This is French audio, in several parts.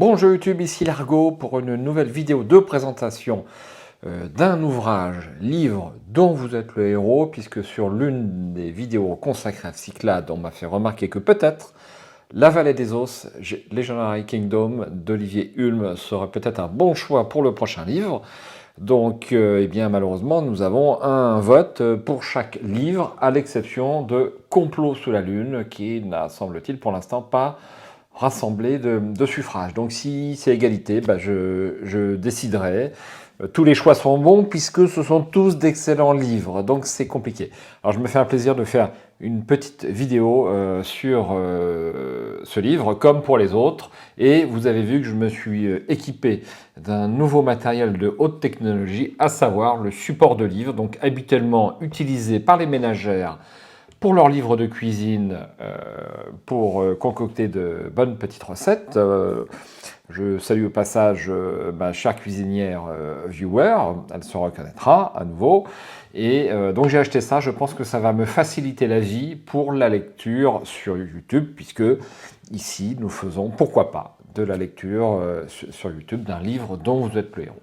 Bonjour YouTube, ici Largo pour une nouvelle vidéo de présentation d'un ouvrage, livre dont vous êtes le héros, puisque sur l'une des vidéos consacrées à Cyclades, on m'a fait remarquer que peut-être La Vallée des Os, Legendary Kingdom d'Olivier Hulme serait peut-être un bon choix pour le prochain livre. Donc, eh bien, malheureusement, nous avons un vote pour chaque livre, à l'exception de Complot sous la Lune, qui n'a, semble-t-il, pour l'instant pas rassemblé de suffrages. Donc, si c'est égalité, je déciderai. Tous les choix sont bons, puisque ce sont tous d'excellents livres, donc c'est compliqué. Alors, je me fais un plaisir de faire une petite vidéo sur ce livre, comme pour les autres. Et vous avez vu que je me suis équipé d'un nouveau matériel de haute technologie, à savoir le support de livre, donc habituellement utilisé par les ménagères pour leurs livres de cuisine, pour concocter de bonnes petites recettes. Je salue au passage ma chère cuisinière viewer, elle se reconnaîtra à nouveau. Et donc j'ai acheté ça, je pense que ça va me faciliter la vie pour la lecture sur YouTube, puisque ici nous faisons, pourquoi pas, de la lecture sur YouTube d'un livre dont vous êtes le héros.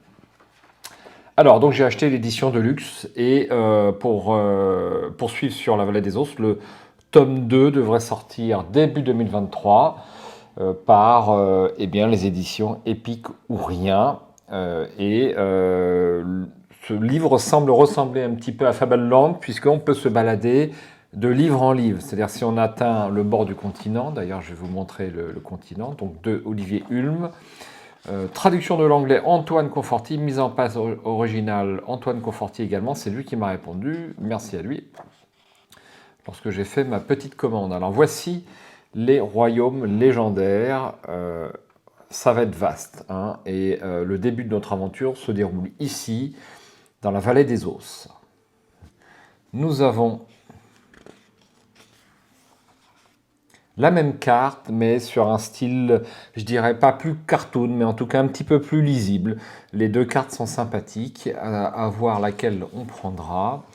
Alors, donc j'ai acheté l'édition de luxe et pour poursuivre sur La Vallée des Os, le tome 2 devrait sortir début 2023 par eh bien, les éditions Épique ou Rien. Ce livre semble ressembler un petit peu à Fableland, puisqu'on peut se balader de livre en livre. C'est-à-dire si on atteint le bord du continent, d'ailleurs je vais vous montrer le continent, donc de Olivier Hulme. Traduction de l'anglais Antoine Conforti, mise en page originale Antoine Conforti également, c'est lui qui m'a répondu, merci à lui, lorsque j'ai fait ma petite commande. Alors voici les royaumes légendaires, ça va être vaste, hein, et le début de notre aventure se déroule ici, dans la vallée des Os. Nous avons la même carte, mais sur un style, je dirais pas plus cartoon, mais en tout cas un petit peu plus lisible. Les deux cartes sont sympathiques, à voir laquelle on prendra.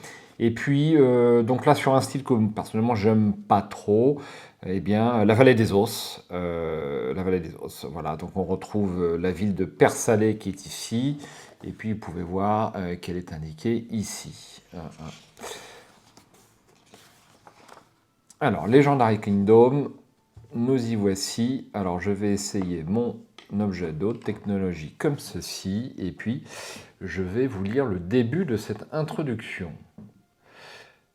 Et puis, donc là, sur un style que personnellement, j'aime pas trop, eh bien, la Vallée des Os. La Vallée des Os, voilà. Donc, on retrouve la ville de Persalé qui est ici. Et puis, vous pouvez voir qu'elle est indiquée ici. Alors, Legendary Kingdom, nous y voici. Alors, je vais essayer mon objet de haute technologie comme ceci. Et puis, je vais vous lire le début de cette introduction.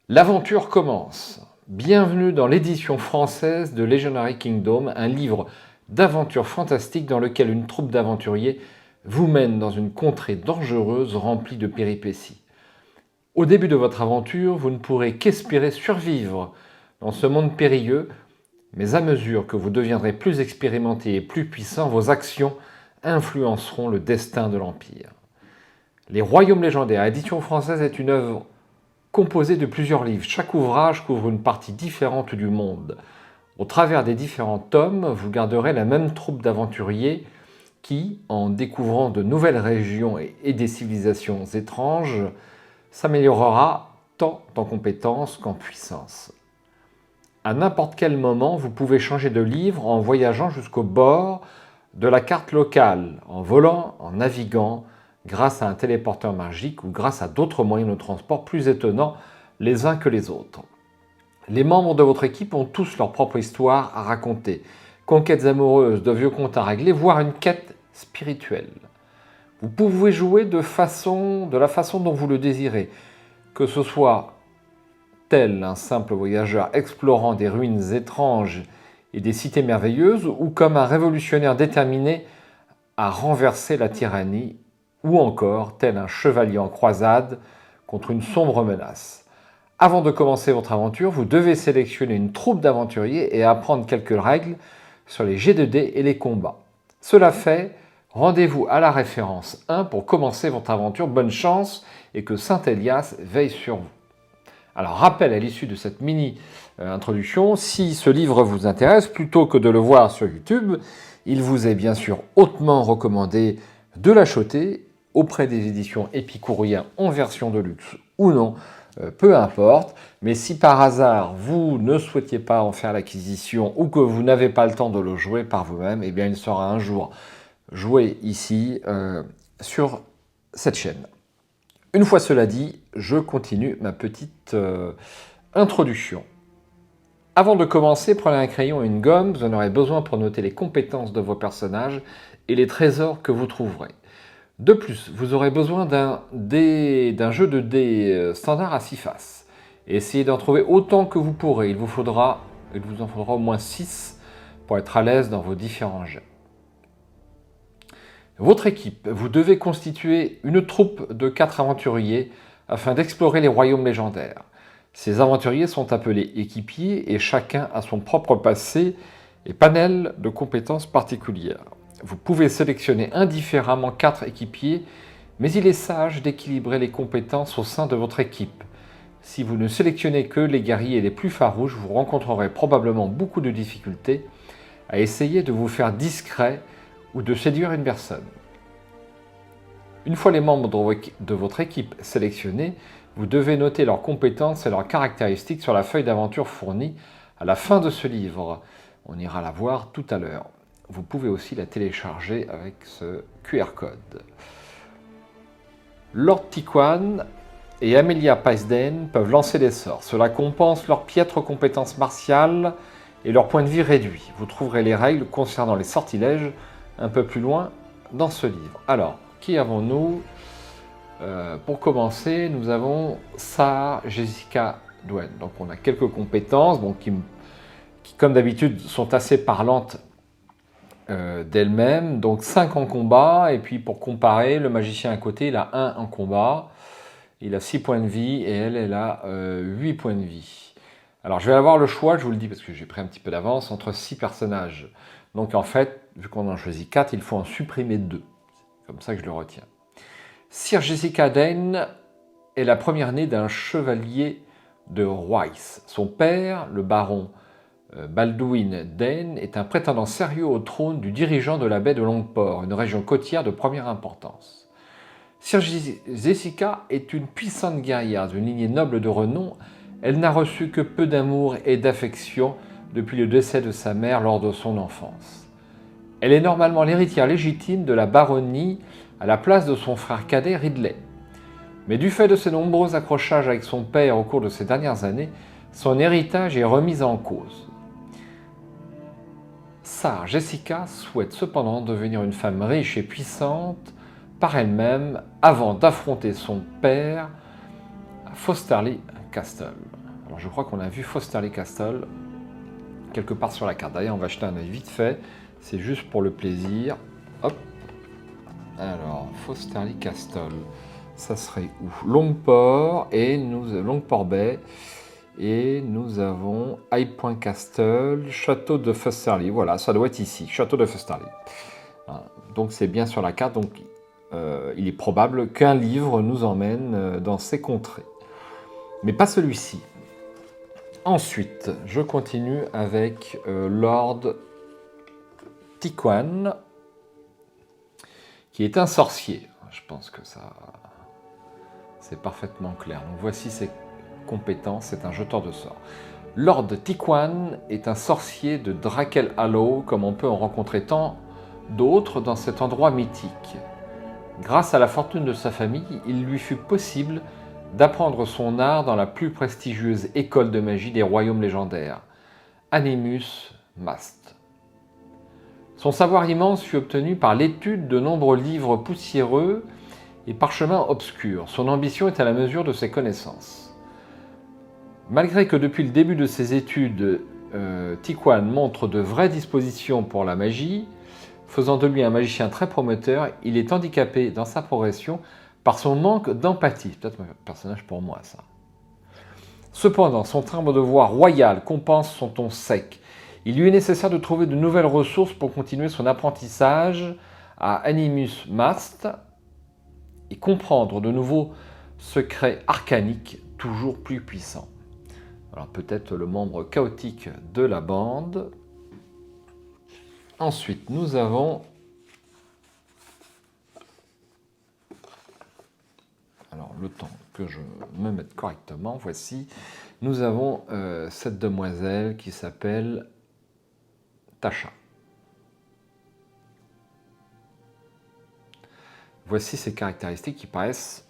L'aventure commence. Bienvenue dans l'édition française de Legendary Kingdom, un livre d'aventure fantastique dans lequel une troupe d'aventuriers vous mène dans une contrée dangereuse remplie de péripéties. Au début de votre aventure, vous ne pourrez qu'espérer survivre dans ce monde périlleux, mais à mesure que vous deviendrez plus expérimenté et plus puissant, vos actions influenceront le destin de l'Empire. Les Royaumes légendaires, édition française, est une œuvre composée de plusieurs livres. Chaque ouvrage couvre une partie différente du monde. Au travers des différents tomes, vous garderez la même troupe d'aventuriers qui, en découvrant de nouvelles régions et des civilisations étranges, s'améliorera tant en compétences qu'en puissance. À n'importe quel moment, vous pouvez changer de livre en voyageant jusqu'au bord de la carte locale, en volant, en naviguant, grâce à un téléporteur magique ou grâce à d'autres moyens de transport plus étonnants les uns que les autres. Les membres de votre équipe ont tous leur propre histoire à raconter, conquêtes amoureuses, de vieux comptes à régler, voire une quête spirituelle. Vous pouvez jouer de la façon dont vous le désirez, que ce soit tel un simple voyageur explorant des ruines étranges et des cités merveilleuses, ou comme un révolutionnaire déterminé à renverser la tyrannie, ou encore tel un chevalier en croisade contre une sombre menace. Avant de commencer votre aventure, vous devez sélectionner une troupe d'aventuriers et apprendre quelques règles sur les jets de dés et les combats. Cela fait, rendez-vous à la référence 1 pour commencer votre aventure. Bonne chance et que Saint Elias veille sur vous. Alors, rappel à l'issue de cette mini-introduction, si ce livre vous intéresse, plutôt que de le voir sur YouTube, il vous est bien sûr hautement recommandé de l'acheter auprès des éditions Épique ou Rien en version de luxe ou non, peu importe. Mais si par hasard vous ne souhaitiez pas en faire l'acquisition ou que vous n'avez pas le temps de le jouer par vous-même, eh bien il sera un jour jouer ici sur cette chaîne. Une fois cela dit, je continue ma petite introduction. Avant de commencer, prenez un crayon et une gomme, vous en aurez besoin pour noter les compétences de vos personnages et les trésors que vous trouverez. De plus, vous aurez besoin d'un jeu de dés standard à 6 faces. Essayez d'en trouver autant que vous pourrez, il vous en faudra au moins 6 pour être à l'aise dans vos différents jets. Votre équipe, vous devez constituer une troupe de 4 aventuriers afin d'explorer les royaumes légendaires. Ces aventuriers sont appelés équipiers et chacun a son propre passé et panel de compétences particulières. Vous pouvez sélectionner indifféremment 4 équipiers, mais il est sage d'équilibrer les compétences au sein de votre équipe. Si vous ne sélectionnez que les guerriers les plus farouches, vous rencontrerez probablement beaucoup de difficultés à essayer de vous faire discret ou de séduire une personne. Une fois les membres de votre équipe sélectionnés, vous devez noter leurs compétences et leurs caractéristiques sur la feuille d'aventure fournie à la fin de ce livre. On ira la voir tout à l'heure. Vous pouvez aussi la télécharger avec ce QR code. Lord Tiquan et Amelia Paisden peuvent lancer des sorts. Cela compense leurs piètres compétences martiales et leur point de vie réduit. Vous trouverez les règles concernant les sortilèges un peu plus loin dans ce livre. Alors, qui avons-nous ? Pour commencer, nous avons Sarah Jessica Dwayne. Donc on a quelques compétences qui comme d'habitude, sont assez parlantes d'elles-mêmes. Donc 5 en combat, et puis pour comparer, le magicien à côté, il a 1 en combat. Il a 6 points de vie, et elle a 8 points de vie. Alors je vais avoir le choix, je vous le dis parce que j'ai pris un petit peu d'avance, entre 6 personnages. Donc en fait, vu qu'on en choisit 4, il faut en supprimer 2. C'est comme ça que je le retiens. Sir Jessica Dane est la première née d'un chevalier de Royce. Son père, le baron Baldwin Dane, est un prétendant sérieux au trône du dirigeant de la baie de Longport, une région côtière de première importance. Sir Jessica est une puissante guerrière d'une lignée noble de renom. Elle n'a reçu que peu d'amour et d'affection depuis le décès de sa mère lors de son enfance. Elle est normalement l'héritière légitime de la baronnie à la place de son frère cadet Ridley. Mais du fait de ses nombreux accrochages avec son père au cours de ces dernières années, son héritage est remis en cause. Sarah Jessica souhaite cependant devenir une femme riche et puissante par elle-même avant d'affronter son père à Fosterly Castle. Alors je crois qu'on a vu Fosterly Castle quelque part sur la carte. D'ailleurs, on va jeter un œil vite fait. C'est juste pour le plaisir. Hop. Alors, Fosterly Castle, ça serait où ? Longport Longport Bay. Et nous avons High Point Castle, Château de Fosterly. Voilà, ça doit être ici, Château de Fosterly. Donc c'est bien sur la carte. Donc il est probable qu'un livre nous emmène dans ces contrées. Mais pas celui-ci. Ensuite, je continue avec Lord Tiquan, qui est un sorcier. Je pense que ça, c'est parfaitement clair. Donc voici ses compétences, c'est un jeteur de sorts. Lord Tiquan est un sorcier de Drakel Hollow, comme on peut en rencontrer tant d'autres dans cet endroit mythique. Grâce à la fortune de sa famille, il lui fut possible d'apprendre son art dans la plus prestigieuse école de magie des royaumes légendaires, Animus Mast. Son savoir immense fut obtenu par l'étude de nombreux livres poussiéreux et parchemins obscurs. Son ambition est à la mesure de ses connaissances. Malgré que depuis le début de ses études, Tiquan montre de vraies dispositions pour la magie, faisant de lui un magicien très prometteur, il est handicapé dans sa progression par son manque d'empathie. Peut-être un personnage pour moi, ça. Cependant, son timbre de voix royal compense son ton sec. Il lui est nécessaire de trouver de nouvelles ressources pour continuer son apprentissage à Animus Mast et comprendre de nouveaux secrets arcaniques toujours plus puissants. Alors peut-être le membre chaotique de la bande. Ensuite, nous avons... Alors le temps que je me mette correctement, voici. Nous avons cette demoiselle qui s'appelle Tasha. Voici ses caractéristiques qui paraissent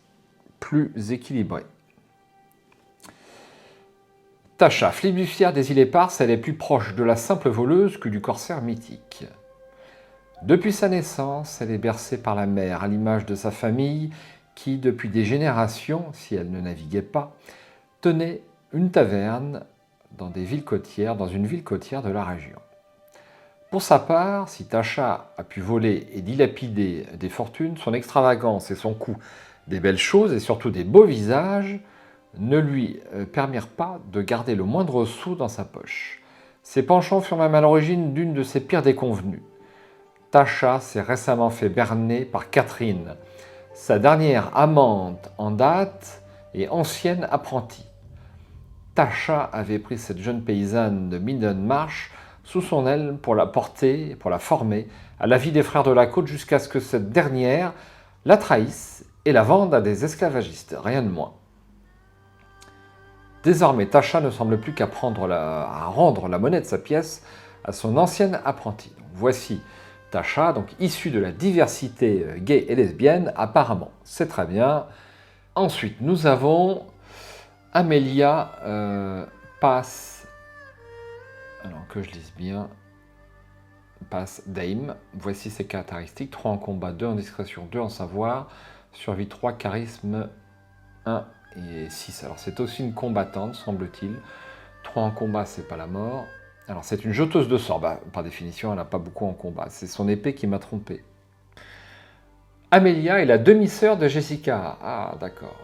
plus équilibrées. Tasha, flibustière des îles Éparses, elle est plus proche de la simple voleuse que du corsaire mythique. Depuis sa naissance, elle est bercée par la mer, à l'image de sa famille qui, depuis des générations, si elle ne naviguait pas, tenait une taverne dans une ville côtière de la région. Pour sa part, si Tasha a pu voler et dilapider des fortunes, son extravagance et son goût des belles choses et surtout des beaux visages ne lui permirent pas de garder le moindre sou dans sa poche. Ses penchants furent même à l'origine d'une de ses pires déconvenues. Tasha s'est récemment fait berner par Catherine, sa dernière amante en date et ancienne apprentie. Tasha avait pris cette jeune paysanne de Middlemarch sous son aile pour la porter, pour la former à la vie des frères de la côte jusqu'à ce que cette dernière la trahisse et la vende à des esclavagistes, rien de moins. Désormais, Tasha ne semble plus qu'à rendre la monnaie de sa pièce à son ancienne apprentie. Donc, voici Tasha, donc issue de la diversité gay et lesbienne, apparemment. C'est très bien. Ensuite, nous avons Amelia Pass, alors que je lise bien, Pass Dame. Voici ses caractéristiques: 3 en combat, 2 en discrétion, 2 en savoir, survie 3, charisme 1 et 6. Alors c'est aussi une combattante, semble-t-il. 3 en combat, c'est pas la mort. Alors c'est une jeteuse de sorts, par définition, elle n'a pas beaucoup en combat. C'est son épée qui m'a trompé. Amelia est la demi-sœur de Jessica. Ah, d'accord.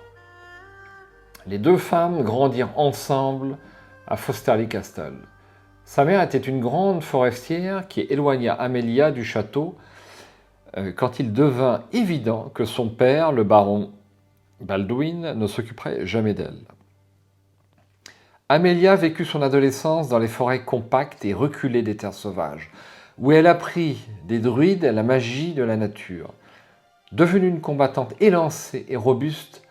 Les deux femmes grandirent ensemble à Fosterly Castle. Sa mère était une grande forestière qui éloigna Amelia du château quand il devint évident que son père, le baron Baldwin, ne s'occuperait jamais d'elle. Amelia vécut son adolescence dans les forêts compactes et reculées des terres sauvages, où elle apprit des druides la magie de la nature. Devenue une combattante élancée et robuste,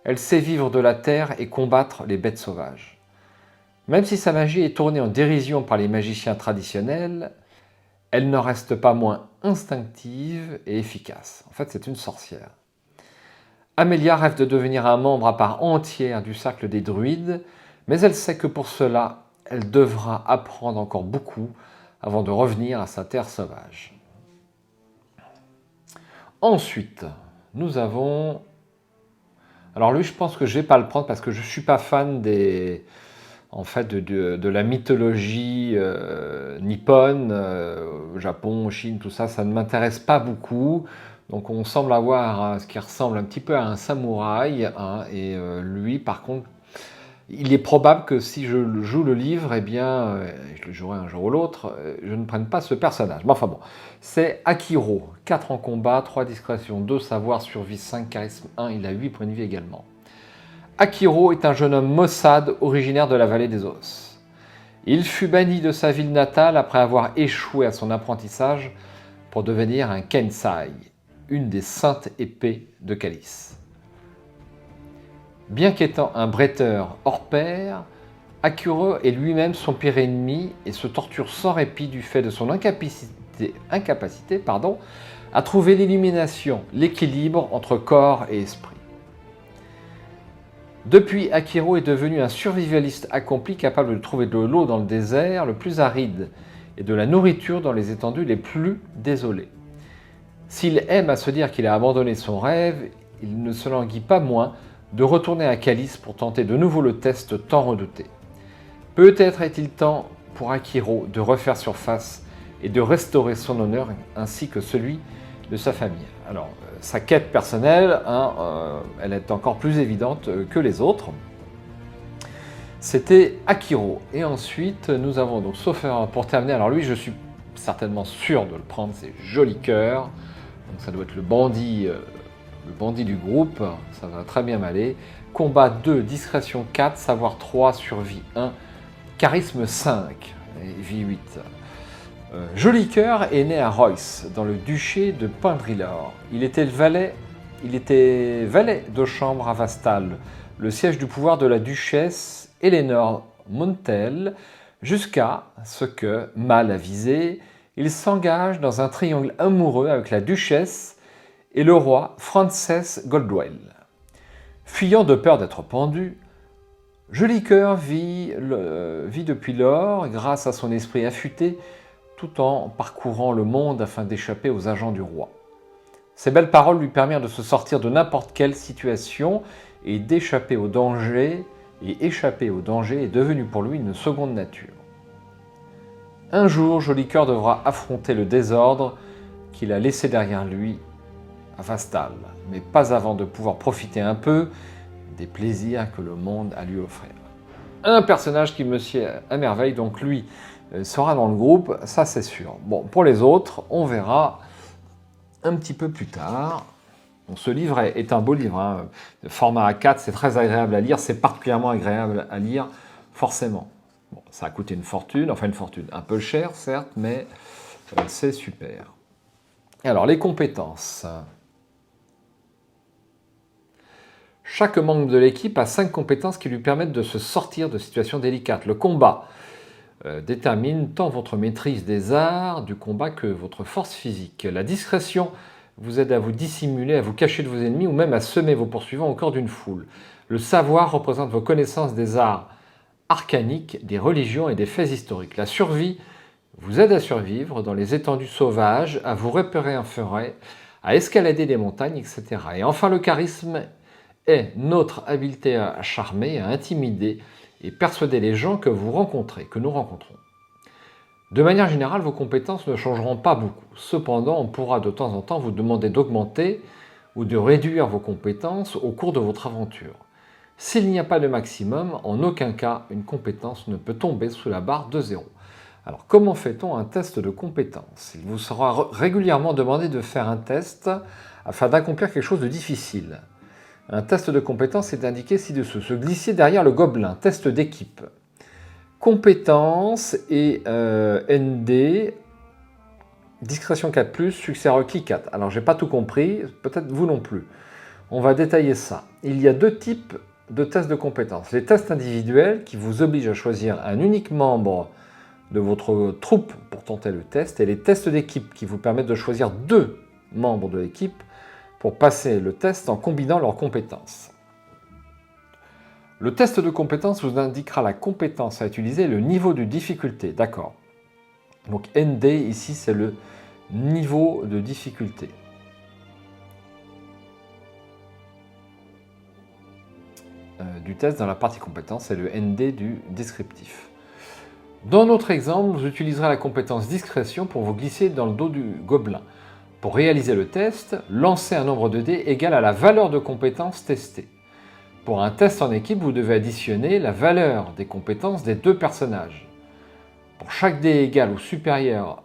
elle sait vivre de la terre et combattre les bêtes sauvages. Même si sa magie est tournée en dérision par les magiciens traditionnels, elle n'en reste pas moins instinctive et efficace. En fait, c'est une sorcière. Amelia rêve de devenir un membre à part entière du cercle des druides, mais elle sait que pour cela, elle devra apprendre encore beaucoup avant de revenir à sa terre sauvage. Ensuite, nous avons... Alors lui, je pense que je ne vais pas le prendre parce que je ne suis pas fan de la mythologie nippone, Japon, Chine, tout ça, ça ne m'intéresse pas beaucoup. Donc on semble avoir ce qui ressemble un petit peu à un samouraï, hein, et lui, par contre, il est probable que si je joue le livre, eh bien, je le jouerai un jour ou l'autre, je ne prenne pas ce personnage. Mais enfin bon, c'est Akiro, 4 en combat, 3 discrétion, 2 savoir, survie 5, charisme 1, il a 8 points de vie également. Akiro est un jeune homme maussade originaire de la vallée des Os. Il fut banni de sa ville natale après avoir échoué à son apprentissage pour devenir un Kensai, une des saintes épées de Calice. Bien qu'étant un bretteur hors pair, Akiro est lui-même son pire ennemi et se torture sans répit du fait de son incapacité à trouver l'illumination, l'équilibre entre corps et esprit. Depuis, Akiro est devenu un survivaliste accompli capable de trouver de l'eau dans le désert le plus aride et de la nourriture dans les étendues les plus désolées. S'il aime à se dire qu'il a abandonné son rêve, il ne se languit pas moins de retourner à Calice pour tenter de nouveau le test tant redouté. Peut-être est-il temps pour Akiro de refaire surface et de restaurer son honneur ainsi que celui de sa famille. Alors, sa quête personnelle, elle est encore plus évidente que les autres. C'était Akiro. Et ensuite, nous avons donc, sauf erreur, pour terminer, alors lui, je suis certainement sûr de le prendre, c'est Joli Cœur. Donc ça doit être le bandit du groupe, ça va très bien m'aller. Combat 2, discrétion 4, savoir 3, survie 1, charisme 5, et vie 8. Joli Cœur est né à Royce, dans le duché de Pendrilor. Il était valet de chambre à Vastal, le siège du pouvoir de la duchesse Eleanor Montel, jusqu'à ce que, mal avisé, il s'engage dans un triangle amoureux avec la duchesse et le roi Frances Goldwell. Fuyant de peur d'être pendu, Joli Cœur vit depuis lors, grâce à son esprit affûté, tout en parcourant le monde afin d'échapper aux agents du roi. Ces belles paroles lui permirent de se sortir de n'importe quelle situation et d'échapper au danger, et échapper au danger est devenu pour lui une seconde nature. Un jour, Joli Cœur devra affronter le désordre qu'il a laissé derrière lui à Vastal, mais pas avant de pouvoir profiter un peu des plaisirs que le monde a lui offrir. Un personnage qui me sied à merveille, donc lui sera dans le groupe, ça c'est sûr. Bon, pour les autres, on verra un petit peu plus tard. Bon, ce livre est un beau livre, hein. Le format A4, c'est très agréable à lire, c'est particulièrement agréable à lire, forcément. Bon, ça a coûté une fortune, un peu cher certes, mais c'est super. Alors, les compétences. Chaque membre de l'équipe a 5 compétences qui lui permettent de se sortir de situations délicates. Le combat détermine tant votre maîtrise des arts du combat que votre force physique. La discrétion vous aide à vous dissimuler, à vous cacher de vos ennemis ou même à semer vos poursuivants au corps d'une foule. Le savoir représente vos connaissances des arts arcaniques, des religions et des faits historiques. La survie vous aide à survivre dans les étendues sauvages, à vous repérer en forêt, à escalader des montagnes, etc. Et enfin, le charisme est notre habileté à charmer, à intimider et persuader les gens que vous rencontrez, que nous rencontrons. De manière générale, vos compétences ne changeront pas beaucoup. Cependant, on pourra de temps en temps vous demander d'augmenter ou de réduire vos compétences au cours de votre aventure. S'il n'y a pas de maximum, en aucun cas, une compétence ne peut tomber sous la barre de 0. Alors, comment fait-on un test de compétence? Il vous sera régulièrement demandé de faire un test afin d'accomplir quelque chose de difficile. Un test de compétence est indiqué ci-dessous. Se glisser derrière le gobelin, test d'équipe. Compétence et ND, discrétion 4+, succès requis 4. Alors, j'ai pas tout compris, peut-être vous non plus. On va détailler ça. Il y a 2 types de tests de compétences. Les tests individuels qui vous obligent à choisir un unique membre de votre troupe pour tenter le test, et les tests d'équipe qui vous permettent de choisir 2 membres de l'équipe pour passer le test en combinant leurs compétences. Le test de compétence vous indiquera la compétence à utiliser et le niveau de difficulté, d'accord. Donc ND, ici, c'est le niveau de difficulté. Du test dans la partie compétence, c'est le ND du descriptif. Dans notre exemple, vous utiliserez la compétence discrétion pour vous glisser dans le dos du gobelin. Pour réaliser le test, lancez un nombre de dés égal à la valeur de compétence testée. Pour un test en équipe, vous devez additionner la valeur des compétences des 2 personnages. Pour chaque dé égal ou supérieur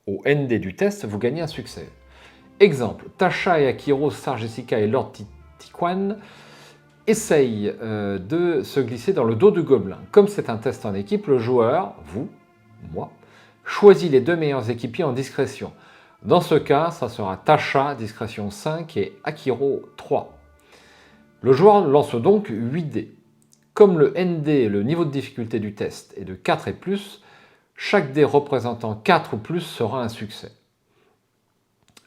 au ND du test, vous gagnez un succès. Exemple, Tasha et Akiro, Star Jessica et Lord Tiquan essayent de se glisser dans le dos du gobelin. Comme c'est un test en équipe, le joueur, vous, moi, choisit les 2 meilleurs équipiers en discrétion. Dans ce cas, ça sera Tasha, discrétion 5 et Akiro 3. Le joueur lance donc 8 dés. Comme le ND, le niveau de difficulté du test, est de 4 et plus, chaque dé représentant 4 ou plus sera un succès.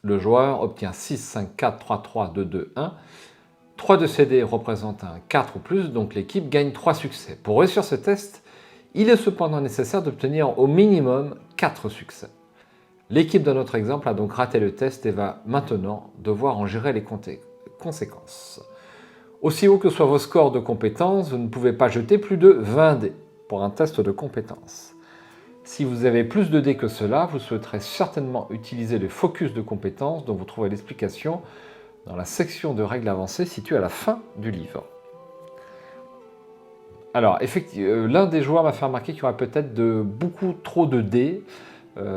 Le joueur obtient 6, 5, 4, 3, 3, 2, 2, 1. 3 de ces dés représentent un 4 ou plus, donc l'équipe gagne 3 succès. Pour réussir ce test, il est cependant nécessaire d'obtenir au minimum 4 succès. L'équipe de notre exemple a donc raté le test et va maintenant devoir en gérer les conséquences. Aussi haut que soient vos scores de compétences, vous ne pouvez pas jeter plus de 20 dés pour un test de compétences. Si vous avez plus de dés que cela, vous souhaiterez certainement utiliser le focus de compétences dont vous trouverez l'explication dans la section de règles avancées située à la fin du livre. Alors, effectivement, l'un des joueurs m'a fait remarquer qu'il y aurait peut-être beaucoup trop de dés.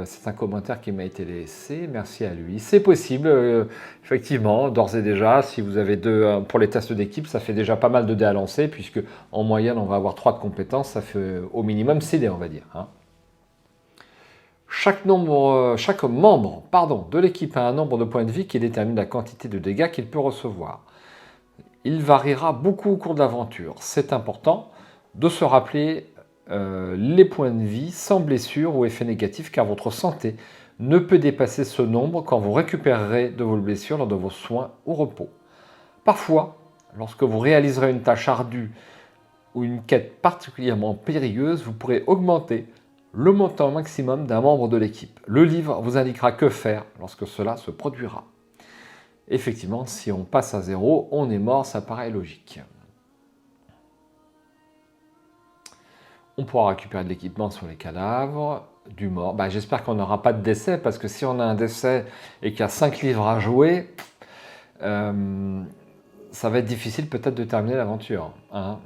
C'est un commentaire qui m'a été laissé, merci à lui. C'est possible, effectivement, d'ores et déjà, si vous avez 2, pour les tests d'équipe, ça fait déjà pas mal de dés à lancer, puisque en moyenne, on va avoir 3 de compétences, ça fait au minimum 6 dés, on va dire. Hein. Chaque membre de l'équipe a un nombre de points de vie qui détermine la quantité de dégâts qu'il peut recevoir. Il variera beaucoup au cours de l'aventure. C'est important de se rappeler les points de vie sans blessure ou effet négatif, car votre santé ne peut dépasser ce nombre quand vous récupérerez de vos blessures lors de vos soins ou repos. Parfois, lorsque vous réaliserez une tâche ardue ou une quête particulièrement périlleuse, vous pourrez augmenter le montant maximum d'un membre de l'équipe. Le livre vous indiquera que faire lorsque cela se produira. Effectivement, si on passe à 0, on est mort, ça paraît logique. On pourra récupérer de l'équipement sur les cadavres du mort. J'espère qu'on n'aura pas de décès, parce que si on a un décès et qu'il y a 5 livres à jouer, ça va être difficile peut-être de terminer l'aventure. Hein.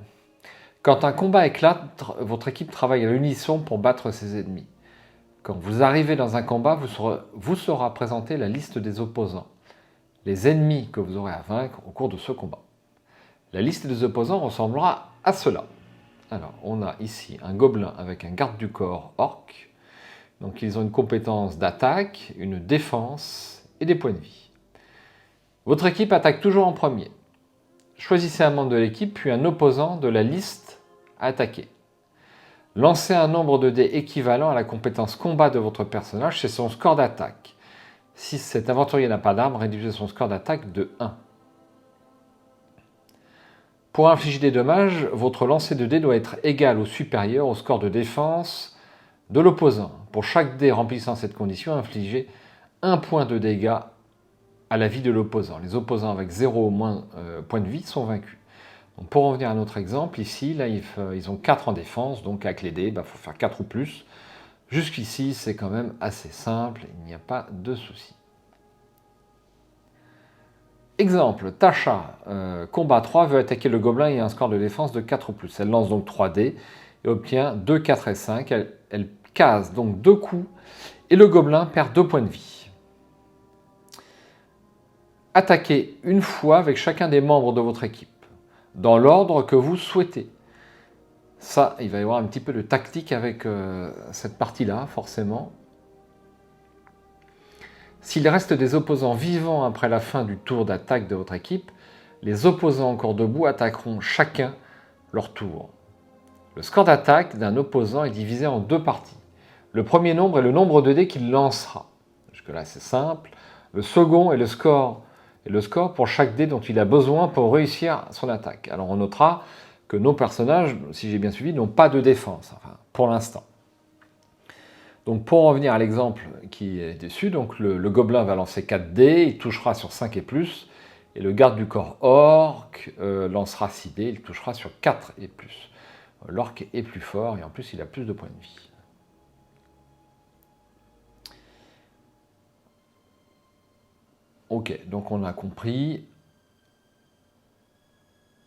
Quand un combat éclate, votre équipe travaille à l'unisson pour battre ses ennemis. Quand vous arrivez dans un combat, vous sera présentée la liste des opposants, les ennemis que vous aurez à vaincre au cours de ce combat. La liste des opposants ressemblera à cela. Alors, on a ici un gobelin avec un garde du corps orc. Donc, ils ont une compétence d'attaque, une défense et des points de vie. Votre équipe attaque toujours en premier. Choisissez un membre de l'équipe, puis un opposant de la liste à attaquer. Lancez un nombre de dés équivalent à la compétence combat de votre personnage, c'est son score d'attaque. Si cet aventurier n'a pas d'arme, réduisez son score d'attaque de 1. Pour infliger des dommages, votre lancer de dés doit être égal ou supérieur au score de défense de l'opposant. Pour chaque dé remplissant cette condition, infligez 1 point de dégâts à la vie de l'opposant. Les opposants avec 0 ou moins points de vie sont vaincus. Donc pour en venir à notre exemple, ici, là, ils ont 4 en défense, donc avec les dés, il faut faire 4 ou plus. Jusqu'ici, c'est quand même assez simple, il n'y a pas de souci. Exemple, Tasha, combat 3, veut attaquer le gobelin et a un score de défense de 4 ou plus. Elle lance donc 3 dés et obtient 2, 4 et 5. Elle case donc 2 coups et le gobelin perd 2 points de vie. Attaquez une fois avec chacun des membres de votre équipe, dans l'ordre que vous souhaitez. Ça, il va y avoir un petit peu de tactique avec cette partie-là, forcément. S'il reste des opposants vivants après la fin du tour d'attaque de votre équipe, les opposants encore debout attaqueront chacun leur tour. Le score d'attaque d'un opposant est divisé en 2 parties. Le premier nombre est le nombre de dés qu'il lancera. Jusque-là, c'est simple. Le second est le score pour chaque dé dont il a besoin pour réussir son attaque. Alors on notera que nos personnages, si j'ai bien suivi, n'ont pas de défense, enfin, pour l'instant. Donc pour en revenir à l'exemple qui est dessus, donc le gobelin va lancer 4 dés, il touchera sur 5 et plus, et le garde du corps orc lancera 6 dés, il touchera sur 4 et plus. L'orc est plus fort et en plus il a plus de points de vie. Ok, donc on a compris.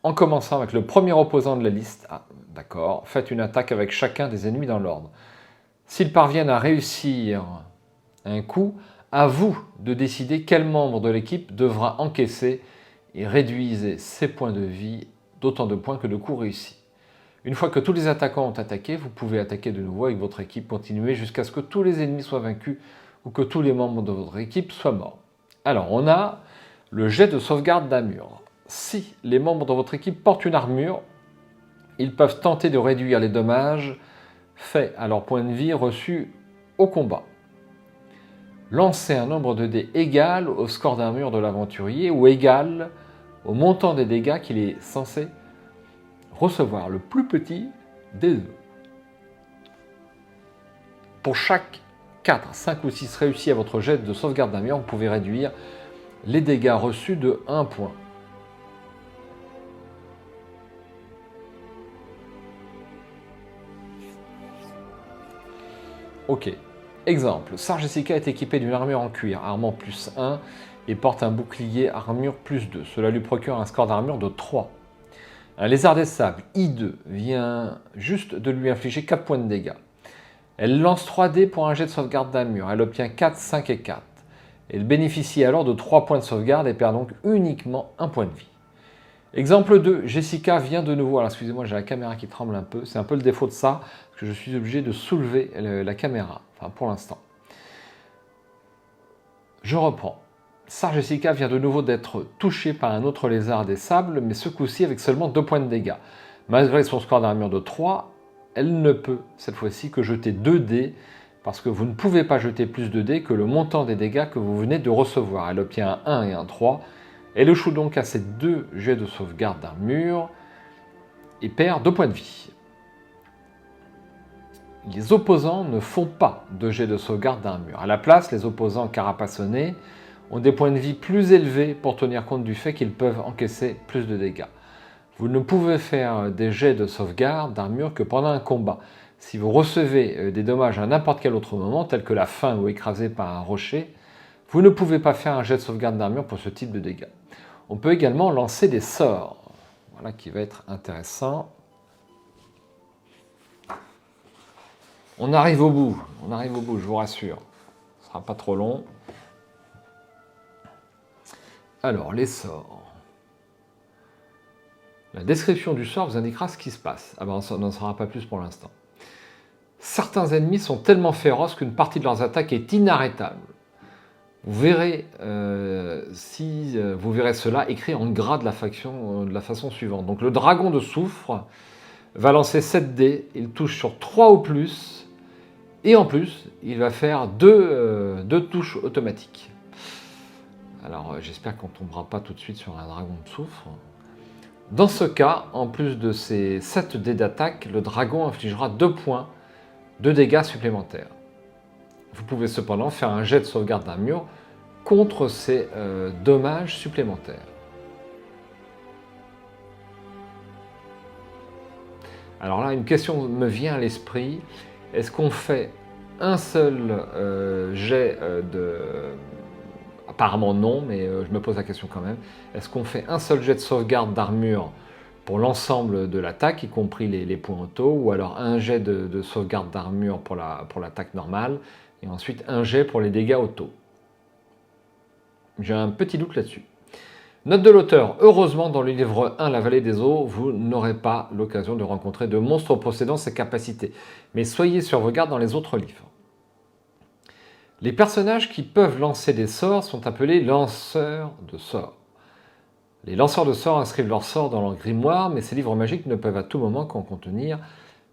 En commençant avec le premier opposant de la liste, d'accord, faites une attaque avec chacun des ennemis dans l'ordre. S'ils parviennent à réussir un coup, à vous de décider quel membre de l'équipe devra encaisser et réduisez ses points de vie d'autant de points que de coups réussis. Une fois que tous les attaquants ont attaqué, vous pouvez attaquer de nouveau avec votre équipe, continuer jusqu'à ce que tous les ennemis soient vaincus ou que tous les membres de votre équipe soient morts. Alors, on a le jet de sauvegarde d'armure. Si les membres de votre équipe portent une armure, ils peuvent tenter de réduire les dommages faits à leur point de vie reçus au combat. Lancez un nombre de dés égal au score d'armure de l'aventurier ou égal au montant des dégâts qu'il est censé recevoir, le plus petit des deux. Pour chaque 4, 5 ou 6 réussis à votre jet de sauvegarde d'armure, vous pouvez réduire les dégâts reçus de 1 point. Ok. Exemple, Sar Jessica est équipée d'une armure en cuir, armement plus 1, et porte un bouclier armure plus 2. Cela lui procure un score d'armure de 3. Un lézard des sables, I2, vient juste de lui infliger 4 points de dégâts. Elle lance 3 dés pour un jet de sauvegarde d'armure. Elle obtient 4, 5 et 4. Elle bénéficie alors de 3 points de sauvegarde et perd donc uniquement 1 point de vie. Exemple 2, Jessica vient de nouveau. Alors excusez-moi, j'ai la caméra qui tremble un peu. C'est un peu le défaut de ça, parce que je suis obligé de soulever la caméra, enfin pour l'instant. Je reprends. Sar Jessica vient de nouveau d'être touchée par un autre lézard des sables, mais ce coup-ci avec seulement 2 points de dégâts. Malgré son score d'armure de 3, elle ne peut cette fois-ci que jeter 2 dés parce que vous ne pouvez pas jeter plus de dés que le montant des dégâts que vous venez de recevoir. Elle obtient un 1 et un 3. Elle échoue donc à ses 2 jets de sauvegarde d'armure et perd 2 points de vie. Les opposants ne font pas de jets de sauvegarde d'armure. À la place, les opposants carapassonnés ont des points de vie plus élevés pour tenir compte du fait qu'ils peuvent encaisser plus de dégâts. Vous ne pouvez faire des jets de sauvegarde d'armure que pendant un combat. Si vous recevez des dommages à n'importe quel autre moment, tel que la faim ou écrasé par un rocher, vous ne pouvez pas faire un jet de sauvegarde d'armure pour ce type de dégâts. On peut également lancer des sorts. Voilà qui va être intéressant. On arrive au bout, je vous rassure. Ce ne sera pas trop long. Alors, les sorts. La description du sort vous indiquera ce qui se passe. Ah ben, on n'en saura pas plus pour l'instant. Certains ennemis sont tellement féroces qu'une partie de leurs attaques est inarrêtable. Vous verrez cela écrit en gras de la façon suivante. Donc le dragon de soufre va lancer 7 dés, il touche sur 3 ou plus, et en plus, il va faire 2 touches automatiques. Alors j'espère qu'on ne tombera pas tout de suite sur un dragon de soufre. Dans ce cas, en plus de ces 7 dés d'attaque, le dragon infligera 2 points de dégâts supplémentaires. Vous pouvez cependant faire un jet de sauvegarde d'armure contre ces dommages supplémentaires. Alors là, une question me vient à l'esprit. Est-ce qu'on fait un seul jet de... Apparemment non, mais je me pose la question quand même. Est-ce qu'on fait un seul jet de sauvegarde d'armure pour l'ensemble de l'attaque, y compris les points auto, ou alors un jet de sauvegarde d'armure pour l'attaque normale, et ensuite un jet pour les dégâts auto? J'ai un petit doute là-dessus. Note de l'auteur. Heureusement, dans le livre 1, La Vallée des Eaux, vous n'aurez pas l'occasion de rencontrer de monstres possédant ces capacités. Mais soyez sur vos gardes dans les autres livres. Les personnages qui peuvent lancer des sorts sont appelés lanceurs de sorts. Les lanceurs de sorts inscrivent leurs sorts dans leur grimoire, mais ces livres magiques ne peuvent à tout moment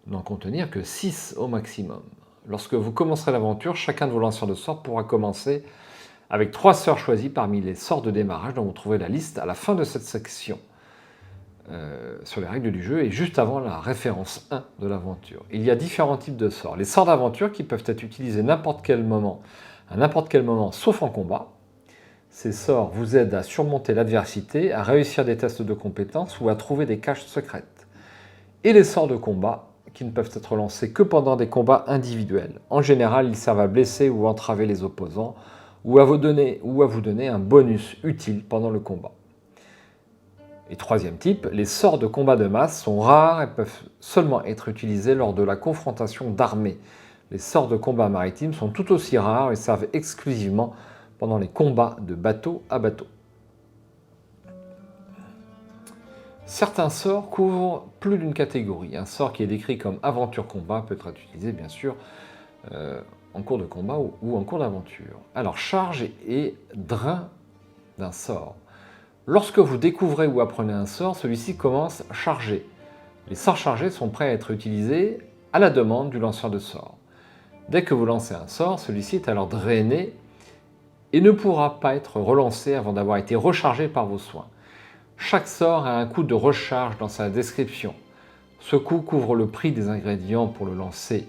n'en contenir que 6 au maximum. Lorsque vous commencerez l'aventure, chacun de vos lanceurs de sorts pourra commencer avec 3 sorts choisis parmi les sorts de démarrage dont vous trouverez la liste à la fin de cette section sur les règles du jeu et juste avant la référence 1 de l'aventure. Il y a différents types de sorts. Les sorts d'aventure qui peuvent être utilisés à n'importe quel moment, sauf en combat. Ces sorts vous aident à surmonter l'adversité, à réussir des tests de compétences ou à trouver des caches secrètes. Et les sorts de combat qui ne peuvent être lancés que pendant des combats individuels. En général, ils servent à blesser ou entraver les opposants, ou à vous donner un bonus utile pendant le combat. Et troisième type, les sorts de combat de masse sont rares et peuvent seulement être utilisés lors de la confrontation d'armées. Les sorts de combat maritime sont tout aussi rares et servent exclusivement pendant les combats de bateau à bateau. Certains sorts couvrent plus d'une catégorie. Un sort qui est décrit comme aventure combat peut être utilisé bien sûr en cours de combat ou en cours d'aventure. Alors, charge et drain d'un sort. Lorsque vous découvrez ou apprenez un sort, celui-ci commence chargé. Les sorts chargés sont prêts à être utilisés à la demande du lanceur de sort. Dès que vous lancez un sort, celui-ci est alors drainé et ne pourra pas être relancé avant d'avoir été rechargé par vos soins. Chaque sort a un coût de recharge dans sa description. Ce coût couvre le prix des ingrédients pour le lancer.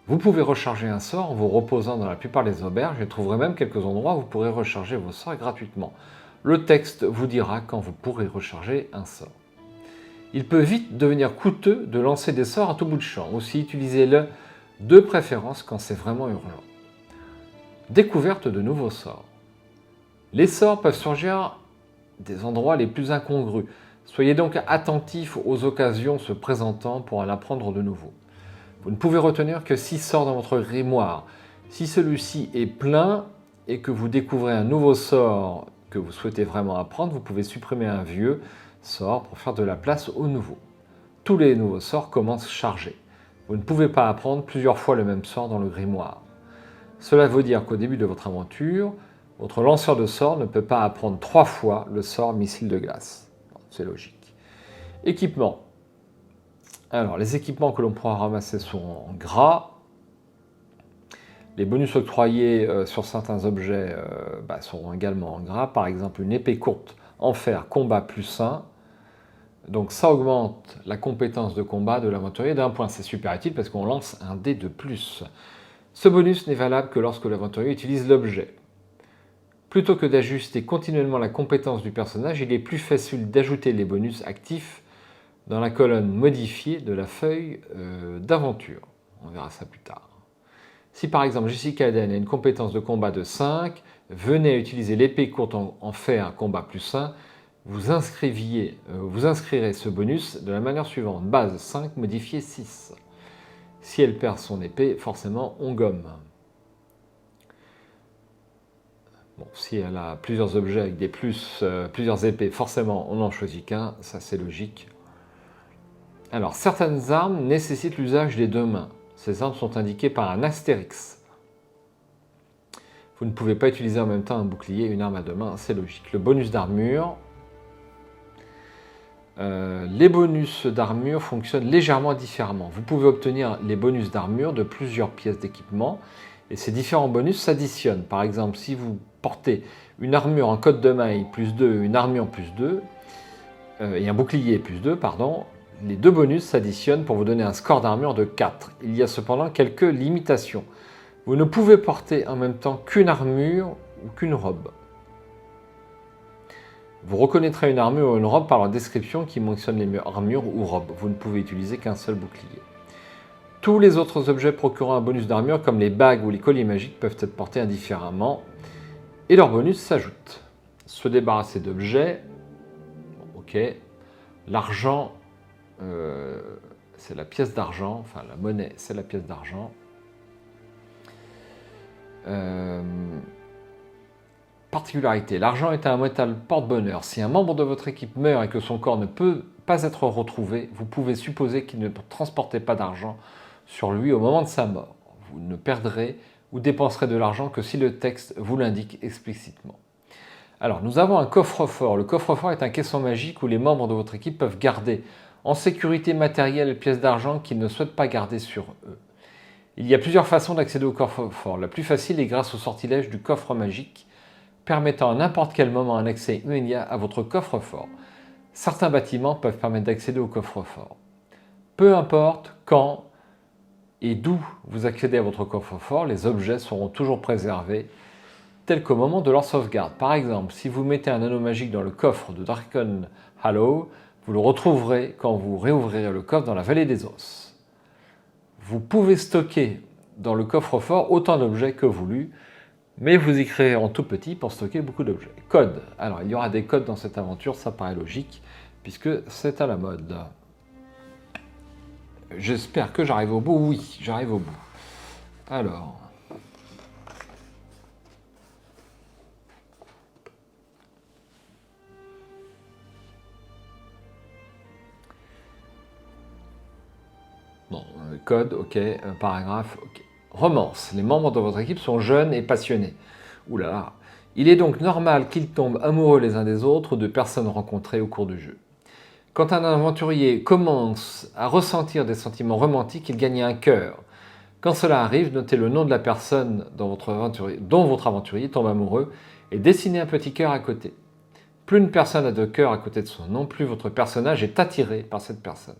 Vous pouvez recharger un sort en vous reposant dans la plupart des auberges et trouverez même quelques endroits où vous pourrez recharger vos sorts gratuitement. Le texte vous dira quand vous pourrez recharger un sort. Il peut vite devenir coûteux de lancer des sorts à tout bout de champ. Aussi, utilisez-le de préférence quand c'est vraiment urgent. Découverte de nouveaux sorts. Les sorts peuvent surgir des endroits les plus incongrus. Soyez donc attentifs aux occasions se présentant pour en apprendre de nouveau. Vous ne pouvez retenir que 6 sorts dans votre grimoire. Si celui-ci est plein et que vous découvrez un nouveau sort que vous souhaitez vraiment apprendre, vous pouvez supprimer un vieux sort pour faire de la place au nouveau. Tous les nouveaux sorts commencent chargés. Vous ne pouvez pas apprendre plusieurs fois le même sort dans le grimoire. Cela veut dire qu'au début de votre aventure, votre lanceur de sorts ne peut pas apprendre 3 fois le sort missile de glace. C'est logique. Équipement. Alors, les équipements que l'on pourra ramasser sont en gras. Les bonus octroyés sur certains objets seront également en gras. Par exemple, une épée courte en fer, combat +1. Donc ça augmente la compétence de combat de l'aventurier d'1 point. C'est super utile parce qu'on lance un dé de plus. Ce bonus n'est valable que lorsque l'aventurier utilise l'objet. Plutôt que d'ajuster continuellement la compétence du personnage, il est plus facile d'ajouter les bonus actifs dans la colonne modifiée de la feuille d'aventure. On verra ça plus tard. Si par exemple Jessica Eden a une compétence de combat de 5, venez à utiliser l'épée courte en fer combat +1, vous inscrirez ce bonus de la manière suivante. Base 5, modifié 6. Si elle perd son épée, forcément on gomme. Bon, si elle a plusieurs objets avec des plusieurs épées, forcément on n'en choisit qu'un, ça c'est logique. Alors, certaines armes nécessitent l'usage des 2 mains. Ces armes sont indiquées par un astérix. Vous ne pouvez pas utiliser en même temps un bouclier et une arme à 2 mains, c'est logique. Le bonus d'armure. Les bonus d'armure fonctionnent légèrement différemment. Vous pouvez obtenir les bonus d'armure de plusieurs pièces d'équipement et ces différents bonus s'additionnent. Par exemple, si vous portez une armure en cotte de maille +2, une armure +2 et un bouclier +2, pardon, les 2 bonus s'additionnent pour vous donner un score d'armure de 4. Il y a cependant quelques limitations. Vous ne pouvez porter en même temps qu'une armure ou qu'une robe. Vous reconnaîtrez une armure ou une robe par leur description qui mentionne les armures ou robes. Vous ne pouvez utiliser qu'un seul bouclier. Tous les autres objets procurant un bonus d'armure, comme les bagues ou les colliers magiques, peuvent être portés indifféremment et leurs bonus s'ajoutent. Se débarrasser d'objets. Ok. L'argent. C'est la pièce d'argent, enfin la monnaie, c'est la pièce d'argent. Particularité, l'argent est un métal porte-bonheur. Si un membre de votre équipe meurt et que son corps ne peut pas être retrouvé, vous pouvez supposer qu'il ne transportait pas d'argent sur lui au moment de sa mort. Vous ne perdrez ou dépenserez de l'argent que si le texte vous l'indique explicitement. Alors, nous avons un coffre-fort. Le coffre-fort est un caisson magique où les membres de votre équipe peuvent garder en sécurité matérielle et pièces d'argent qu'ils ne souhaitent pas garder sur eux. Il y a plusieurs façons d'accéder au coffre-fort. La plus facile est grâce au sortilège du coffre magique, permettant à n'importe quel moment un accès immédiat à votre coffre-fort. Certains bâtiments peuvent permettre d'accéder au coffre-fort. Peu importe quand et d'où vous accédez à votre coffre-fort, les objets seront toujours préservés, tels qu'au moment de leur sauvegarde. Par exemple, si vous mettez un anneau magique dans le coffre de Draken Hollow, vous le retrouverez quand vous réouvrirez le coffre dans la vallée des os. Vous pouvez stocker dans le coffre-fort autant d'objets que voulu, mais vous y créez en tout petit pour stocker beaucoup d'objets. Code. Alors, il y aura des codes dans cette aventure, ça paraît logique, puisque c'est à la mode. J'espère que j'arrive au bout. Oui, j'arrive au bout. Alors... Bon, code, ok, paragraphe, ok. Romance. Les membres de votre équipe sont jeunes et passionnés. Ouh là là. Il est donc normal qu'ils tombent amoureux les uns des autres ou de personnes rencontrées au cours du jeu. Quand un aventurier commence à ressentir des sentiments romantiques, il gagne un cœur. Quand cela arrive, notez le nom de la personne dont votre aventurier tombe amoureux et dessinez un petit cœur à côté. Plus une personne a de cœur à côté de son nom, plus votre personnage est attiré par cette personne.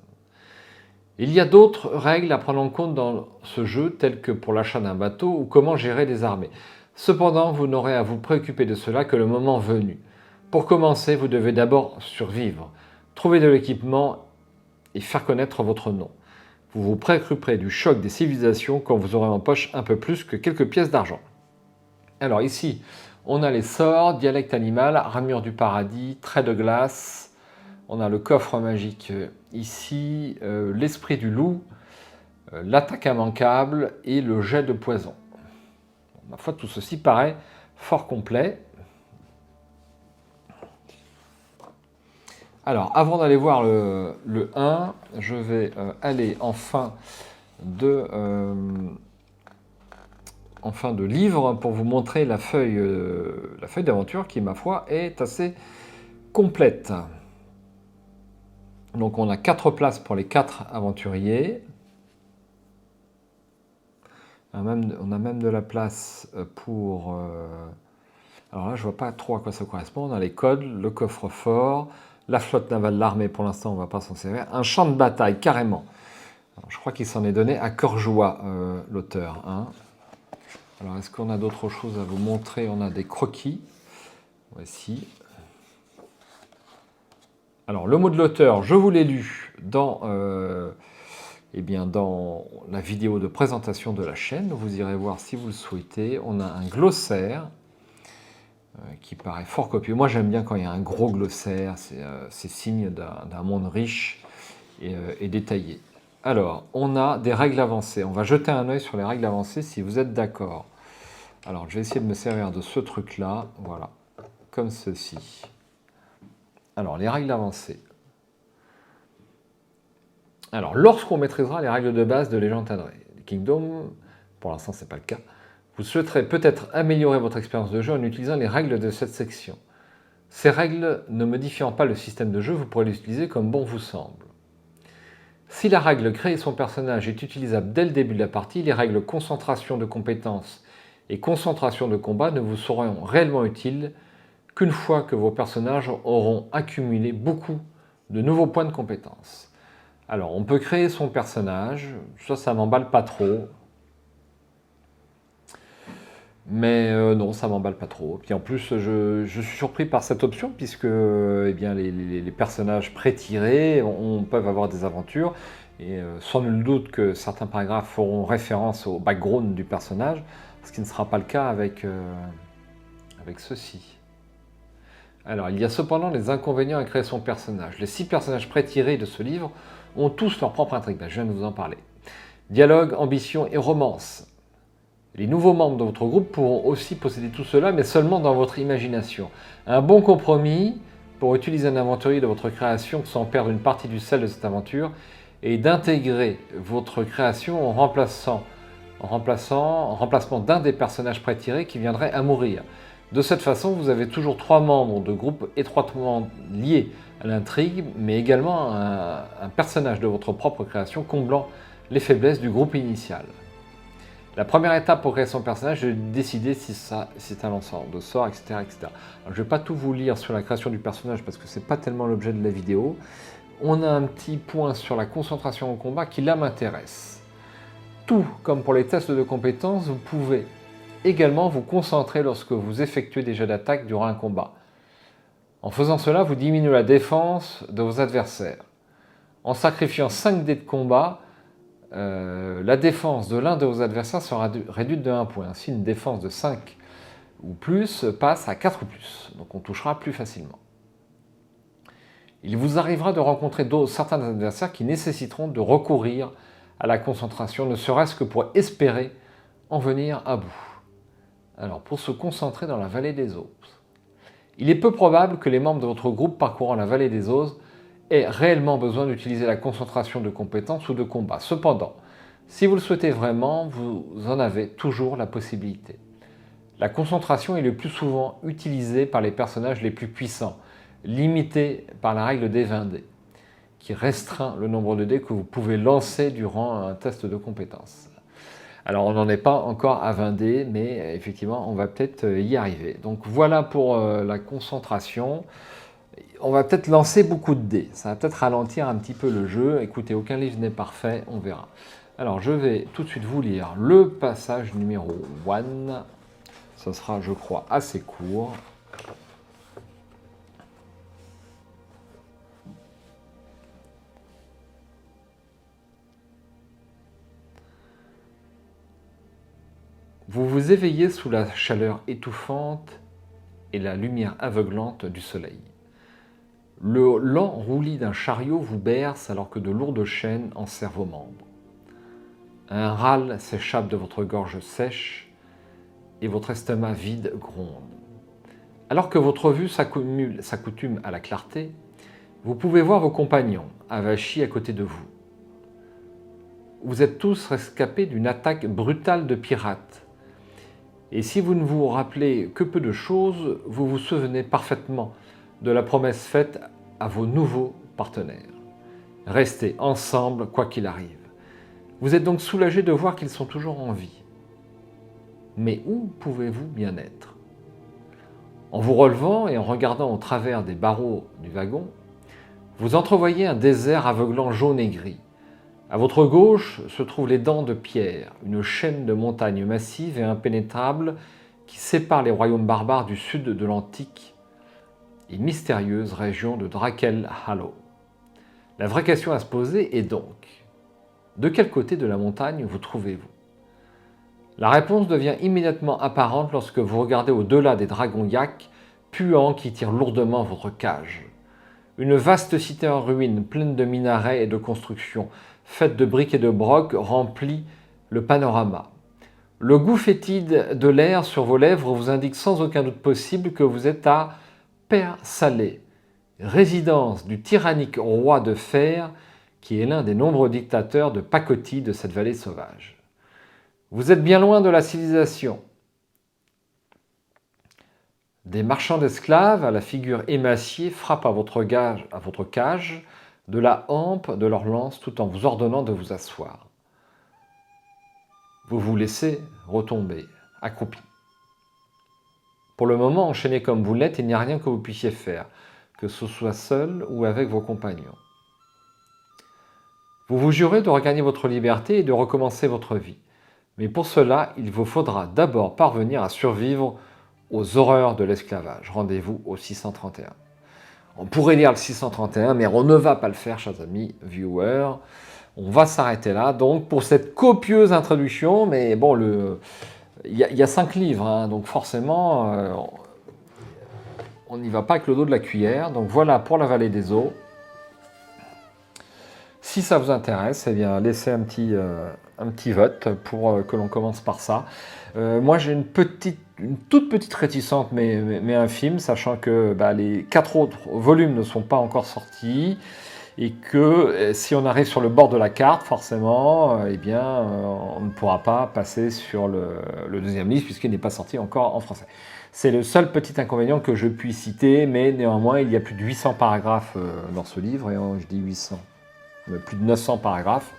Il y a d'autres règles à prendre en compte dans ce jeu, telles que pour l'achat d'un bateau ou comment gérer des armées. Cependant, vous n'aurez à vous préoccuper de cela que le moment venu. Pour commencer, vous devez d'abord survivre, trouver de l'équipement et faire connaître votre nom. Vous vous préoccuperez du choc des civilisations quand vous aurez en poche un peu plus que quelques pièces d'argent. Alors ici, on a les sorts, dialecte animal, armure du paradis, trait de glace. On a le coffre magique ici, l'esprit du loup, l'attaque immanquable et le jet de poison. Bon, ma foi, tout ceci paraît fort complet. Alors, avant d'aller voir le 1, je vais aller en fin de livre pour vous montrer la feuille d'aventure qui, ma foi, est assez complète. Donc on a 4 places pour les 4 aventuriers. On a même de la place pour... alors là, je ne vois pas trop à quoi ça correspond. On a les codes, le coffre-fort, la flotte navale de l'armée, pour l'instant, on ne va pas s'en servir. Un champ de bataille, carrément. Alors, je crois qu'il s'en est donné à cœur joie, l'auteur. Hein. Alors, est-ce qu'on a d'autres choses à vous montrer? On a des croquis. Voici. Alors, le mot de l'auteur, je vous l'ai lu dans, dans la vidéo de présentation de la chaîne. Vous irez voir si vous le souhaitez. On a un glossaire qui paraît fort copieux. Moi, j'aime bien quand il y a un gros glossaire. C'est signe d'un monde riche et détaillé. Alors, on a des règles avancées. On va jeter un œil sur les règles avancées si vous êtes d'accord. Alors, je vais essayer de me servir de ce truc-là. Voilà, comme ceci. Alors, les règles avancées. Alors, lorsqu'on maîtrisera les règles de base de Legendary Kingdom, pour l'instant, ce n'est pas le cas, vous souhaiterez peut-être améliorer votre expérience de jeu en utilisant les règles de cette section. Ces règles ne modifiant pas le système de jeu, vous pourrez les utiliser comme bon vous semble. Si la règle créer son personnage est utilisable dès le début de la partie, les règles concentration de compétences et concentration de combat ne vous seront réellement utiles qu'une fois que vos personnages auront accumulé beaucoup de nouveaux points de compétences. Alors, on peut créer son personnage, ça m'emballe pas trop. Mais non, ça m'emballe pas trop. Puis en plus, je suis surpris par cette option, puisque les personnages pré-tirés peuvent avoir des aventures, et sans nul doute que certains paragraphes feront référence au background du personnage, ce qui ne sera pas le cas avec ceci. Alors, il y a cependant les inconvénients à créer son personnage. Les 6 personnages pré-tirés de ce livre ont tous leur propre intrigue. Je viens de vous en parler. Dialogue, ambition et romance. Les nouveaux membres de votre groupe pourront aussi posséder tout cela, mais seulement dans votre imagination. Un bon compromis pour utiliser un aventurier de votre création sans perdre une partie du sel de cette aventure est d'intégrer votre création en remplacement d'un des personnages pré-tirés qui viendrait à mourir. De cette façon, vous avez toujours 3 membres de groupe étroitement liés à l'intrigue, mais également un personnage de votre propre création comblant les faiblesses du groupe initial. La première étape pour créer son personnage est de décider si c'est un ensemble de sorts, etc. etc. Alors, je ne vais pas tout vous lire sur la création du personnage parce que ce n'est pas tellement l'objet de la vidéo. On a un petit point sur la concentration au combat qui là m'intéresse. Tout comme pour les tests de compétences, vous pouvez également vous concentrer lorsque vous effectuez des jets d'attaque durant un combat. En faisant cela, vous diminuez la défense de vos adversaires. En sacrifiant 5 dés de combat, la défense de l'un de vos adversaires sera réduite de 1 point. Ainsi, une défense de 5 ou plus passe à 4 ou plus. Donc on touchera plus facilement. Il vous arrivera de rencontrer certains adversaires qui nécessiteront de recourir à la concentration, ne serait-ce que pour espérer en venir à bout. Alors, pour se concentrer dans la vallée des Oses. Il est peu probable que les membres de votre groupe parcourant la vallée des Oses aient réellement besoin d'utiliser la concentration de compétences ou de combat. Cependant, si vous le souhaitez vraiment, vous en avez toujours la possibilité. La concentration est le plus souvent utilisée par les personnages les plus puissants, limitée par la règle des 20 dés, qui restreint le nombre de dés que vous pouvez lancer durant un test de compétences. Alors, on n'en est pas encore à 20 dés, mais effectivement, on va peut-être y arriver. Donc, voilà pour la concentration. On va peut-être lancer beaucoup de dés. Ça va peut-être ralentir un petit peu le jeu. Écoutez, aucun livre n'est parfait, on verra. Alors, je vais tout de suite vous lire le passage numéro 1. Ce sera, je crois, assez court. Vous vous éveillez sous la chaleur étouffante et la lumière aveuglante du soleil. Le lent roulis d'un chariot vous berce alors que de lourdes chaînes enserrent vos membres. Un râle s'échappe de votre gorge sèche et votre estomac vide gronde. Alors que votre vue s'accoutume à la clarté, vous pouvez voir vos compagnons avachis à côté de vous. Vous êtes tous rescapés d'une attaque brutale de pirates. Et si vous ne vous rappelez que peu de choses, vous vous souvenez parfaitement de la promesse faite à vos nouveaux partenaires. Restez ensemble quoi qu'il arrive. Vous êtes donc soulagé de voir qu'ils sont toujours en vie. Mais où pouvez-vous bien être? En vous relevant et en regardant au travers des barreaux du wagon, vous entrevoyez un désert aveuglant jaune et gris. À votre gauche se trouvent les Dents de Pierre, une chaîne de montagnes massives et impénétrables qui sépare les royaumes barbares du sud de l'antique et mystérieuse région de Drakel Hollow. La vraie question à se poser est donc, de quel côté de la montagne vous trouvez-vous? La réponse devient immédiatement apparente lorsque vous regardez au-delà des dragons yak puants qui tirent lourdement votre cage. Une vaste cité en ruine, pleine de minarets et de constructions, faite de briques et de brocs, remplit le panorama. Le goût fétide de l'air sur vos lèvres vous indique sans aucun doute possible que vous êtes à Père Salé, résidence du tyrannique roi de fer qui est l'un des nombreux dictateurs de pacotille de cette vallée sauvage. Vous êtes bien loin de la civilisation. Des marchands d'esclaves à la figure émaciée frappent à votre cage de la hampe de leur lance tout en vous ordonnant de vous asseoir. Vous vous laissez retomber, accroupi. Pour le moment, enchaîné comme vous l'êtes, il n'y a rien que vous puissiez faire, que ce soit seul ou avec vos compagnons. Vous vous jurez de regagner votre liberté et de recommencer votre vie. Mais pour cela, il vous faudra d'abord parvenir à survivre aux horreurs de l'esclavage. Rendez-vous au 631. On pourrait lire le 631, mais on ne va pas le faire, chers amis viewers. On va s'arrêter là, donc, pour cette copieuse introduction. Mais bon, il y a 5 livres, hein, donc forcément, on n'y va pas avec le dos de la cuillère. Donc voilà pour la vallée des eaux. Si ça vous intéresse, eh bien, laissez un petit vote pour que l'on commence par ça. Moi, j'ai une toute petite réticence, mais infime, sachant que les 4 autres volumes ne sont pas encore sortis et que si on arrive sur le bord de la carte, forcément, eh bien, on ne pourra pas passer sur le deuxième livre puisqu'il n'est pas sorti encore en français. C'est le seul petit inconvénient que je puis citer, mais néanmoins, il y a plus de 800 paragraphes dans ce livre, et je dis 800. Plus de 900 paragraphes.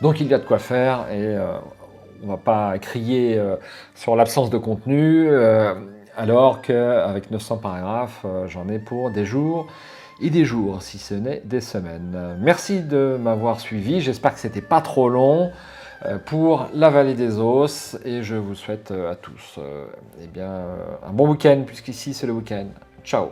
Donc il y a de quoi faire et on ne va pas crier sur l'absence de contenu alors qu'avec 900 paragraphes, j'en ai pour des jours et des jours, si ce n'est des semaines. Merci de m'avoir suivi, j'espère que c'était pas trop long pour la vallée des os et je vous souhaite à tous un bon week-end puisqu'ici c'est le week-end. Ciao.